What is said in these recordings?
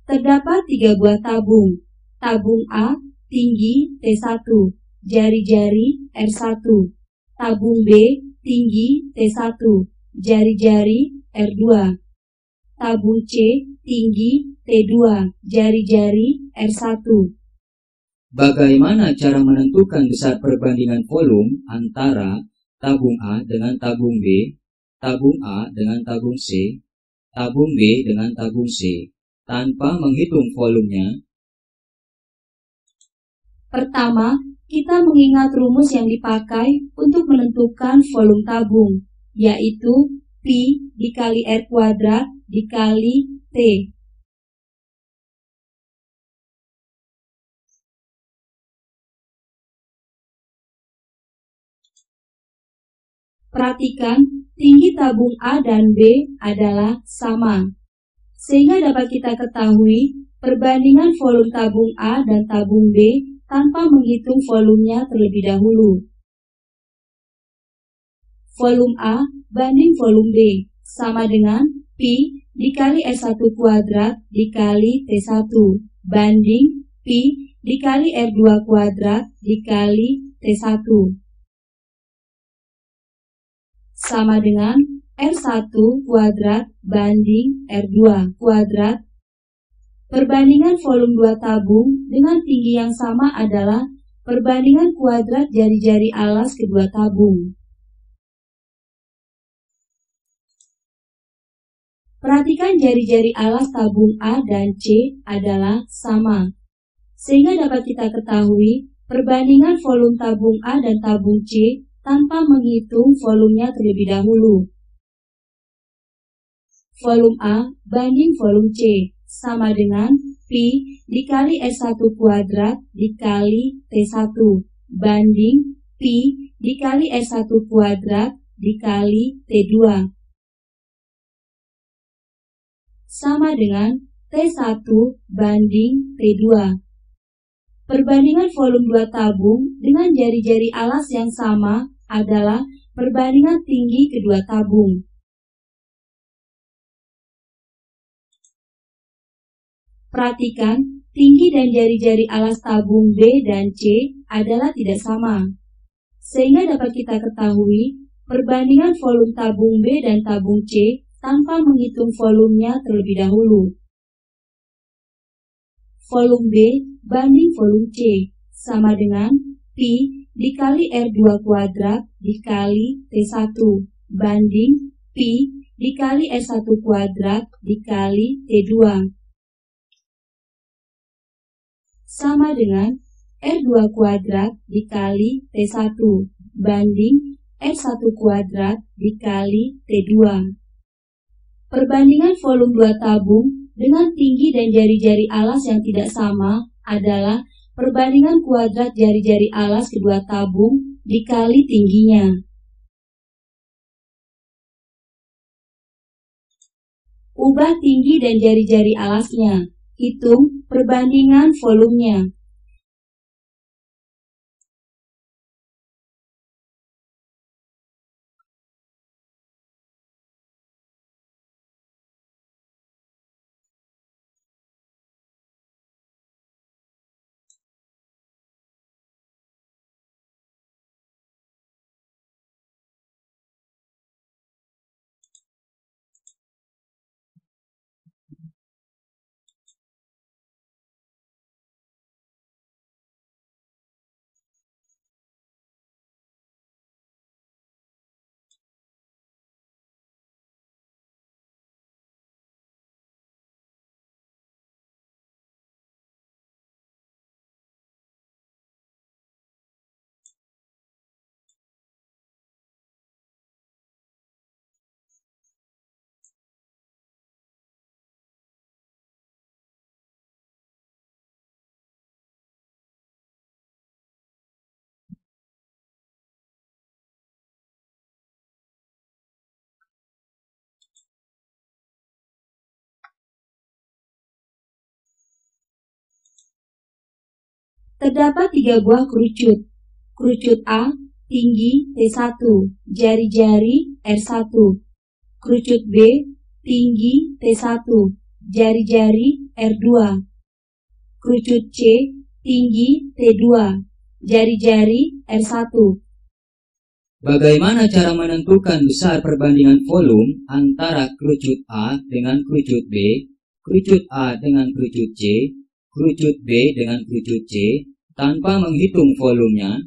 Terdapat 3 buah tabung. Tabung A tinggi T1, jari-jari R1. Tabung B tinggi T1, jari-jari R2. Tabung C tinggi T2, jari-jari R1. Bagaimana cara menentukan besar perbandingan volume antara tabung A dengan tabung B, tabung A dengan tabung C, tabung B dengan tabung C, tanpa menghitung volumenya? Pertama, kita mengingat rumus yang dipakai untuk menentukan volume tabung, yaitu Pi dikali R kuadrat dikali T. Perhatikan, tinggi tabung A dan B adalah sama, sehingga dapat kita ketahui perbandingan volume tabung A dan tabung B tanpa menghitung volumenya terlebih dahulu. Volume A banding volume B sama dengan Pi dikali R1 kuadrat dikali T1 banding Pi dikali R2 kuadrat dikali T1 sama dengan R1 kuadrat banding R2 kuadrat. Perbandingan volume 2 tabung dengan tinggi yang sama adalah perbandingan kuadrat jari-jari alas kedua tabung. Perhatikan jari-jari alas tabung A dan C adalah sama, sehingga dapat kita ketahui perbandingan volume tabung A dan tabung C tanpa menghitung volumenya terlebih dahulu. Volume A banding volume C sama dengan Pi dikali R1 kuadrat dikali T1 banding Pi dikali R1 kuadrat dikali T2 sama dengan T1 banding T2. Perbandingan volume 2 tabung dengan jari-jari alas yang sama adalah perbandingan tinggi kedua tabung. Perhatikan, tinggi dan jari-jari alas tabung B dan C adalah tidak sama, sehingga dapat kita ketahui perbandingan volume tabung B dan tabung C tanpa menghitung volumenya terlebih dahulu. Volume B banding volume C sama dengan Pi dikali R2 kuadrat dikali T1 banding Pi dikali R1 kuadrat dikali T2 sama dengan R2 kuadrat dikali T1 banding R1 kuadrat dikali T2. Perbandingan volume 2 tabung dengan tinggi dan jari-jari alas yang tidak sama adalah perbandingan kuadrat jari-jari alas kedua tabung dikali tingginya. Ubah tinggi dan jari-jari alasnya. Hitung perbandingan volumenya. Terdapat 3 buah kerucut. Kerucut A tinggi T1, jari-jari R1. Kerucut B tinggi T1, jari-jari R2. Kerucut C, tinggi T2, jari-jari R1. Bagaimana cara menentukan besar perbandingan volume antara kerucut A dengan kerucut B, kerucut A dengan kerucut C, kerucut B dengan kerucut C, tanpa menghitung volumenya?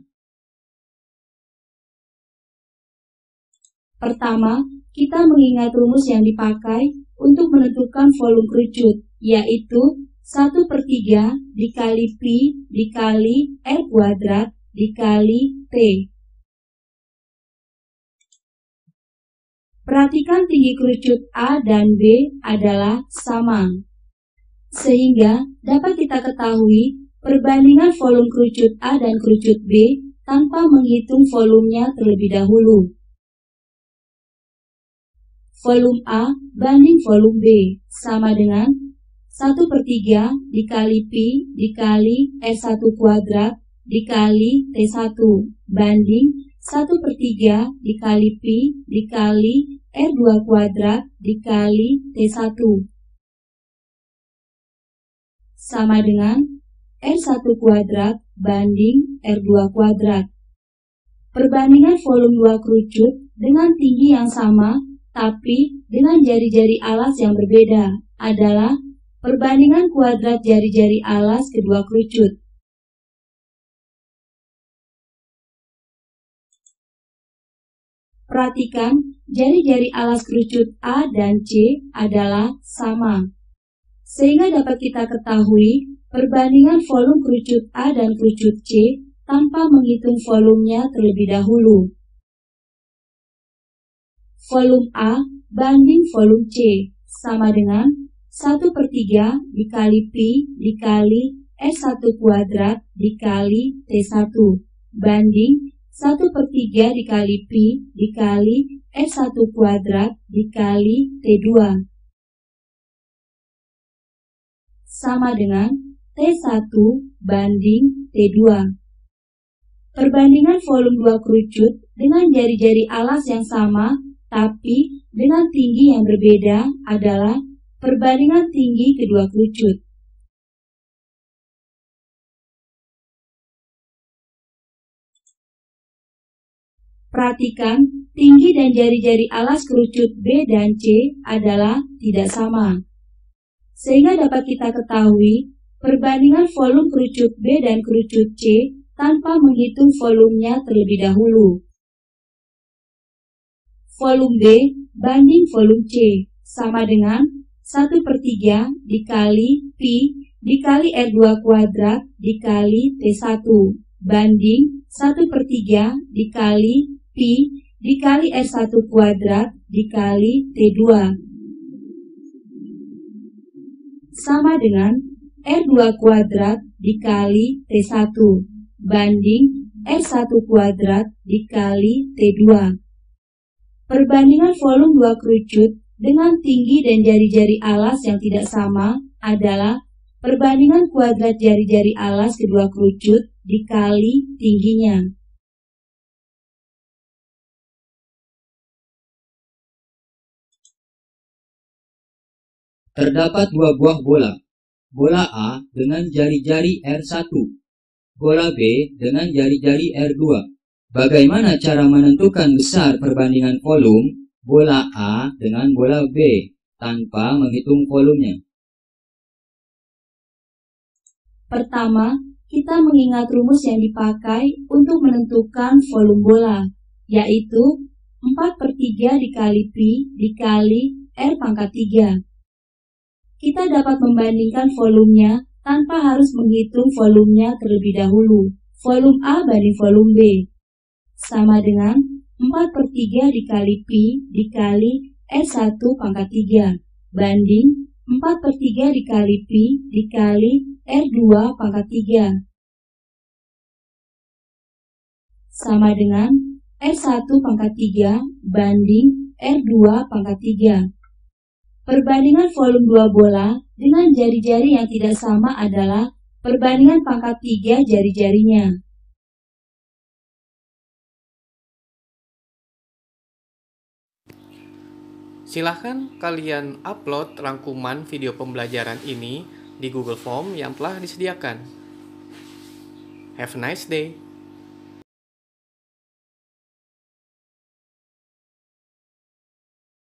Pertama, kita mengingat rumus yang dipakai untuk menentukan volume kerucut, yaitu 1/3 dikali Pi dikali R kuadrat dikali T. Perhatikan tinggi kerucut A dan B adalah sama, sehingga dapat kita ketahui perbandingan volume kerucut A dan kerucut B tanpa menghitung volumenya terlebih dahulu. Volume A banding volume B sama dengan 1/3 dikali Pi dikali R1 kuadrat dikali T1 banding 1/3 dikali Pi dikali R2 kuadrat dikali T1 sama dengan R1 kuadrat banding R2 kuadrat. Perbandingan volume dua kerucut dengan tinggi yang sama tapi dengan jari-jari alas yang berbeda adalah perbandingan kuadrat jari-jari alas kedua kerucut. Perhatikan, jari-jari alas kerucut A dan C adalah sama, sehingga dapat kita ketahui perbandingan volume kerucut A dan kerucut C tanpa menghitung volumenya terlebih dahulu. Volume A banding volume C sama dengan 1/3 dikali Pi dikali R1 kuadrat dikali T1 banding 1/3 dikali Pi dikali R1 kuadrat dikali T2 sama dengan T1 banding T2. Perbandingan volume dua kerucut dengan jari-jari alas yang sama tapi dengan tinggi yang berbeda adalah perbandingan tinggi kedua kerucut. Perhatikan, tinggi dan jari-jari alas kerucut B dan C adalah tidak sama, sehingga dapat kita ketahui perbandingan volume kerucut B dan kerucut C tanpa menghitung volumenya terlebih dahulu. Volume B banding volume C sama dengan 1/3 dikali Pi dikali R2 kuadrat dikali T1 banding 1/3 dikali Pi dikali R1 kuadrat dikali T2 sama dengan R2 kuadrat dikali T1 banding R1 kuadrat dikali T2. Perbandingan volume dua kerucut dengan tinggi dan jari-jari alas yang tidak sama adalah perbandingan kuadrat jari-jari alas kedua kerucut dikali tingginya. Terdapat dua buah bola. Bola A dengan jari-jari R1, bola B dengan jari-jari R2. Bagaimana cara menentukan besar perbandingan volume bola A dengan bola B tanpa menghitung volumenya? Pertama, kita mengingat rumus yang dipakai untuk menentukan volume bola, yaitu 4/3 dikali Pi dikali R pangkat 3. Kita dapat membandingkan volumenya tanpa harus menghitung volumenya terlebih dahulu. Volume A banding volume B sama dengan 4/3 dikali Pi dikali R1 pangkat 3 banding 4/3 dikali Pi dikali R2 pangkat 3 sama dengan R1 pangkat 3 banding R2 pangkat 3. Perbandingan volume dua bola dengan jari-jari yang tidak sama adalah perbandingan pangkat 3 jari-jarinya. Silahkan kalian upload rangkuman video pembelajaran ini di Google Form yang telah disediakan. Have a nice day.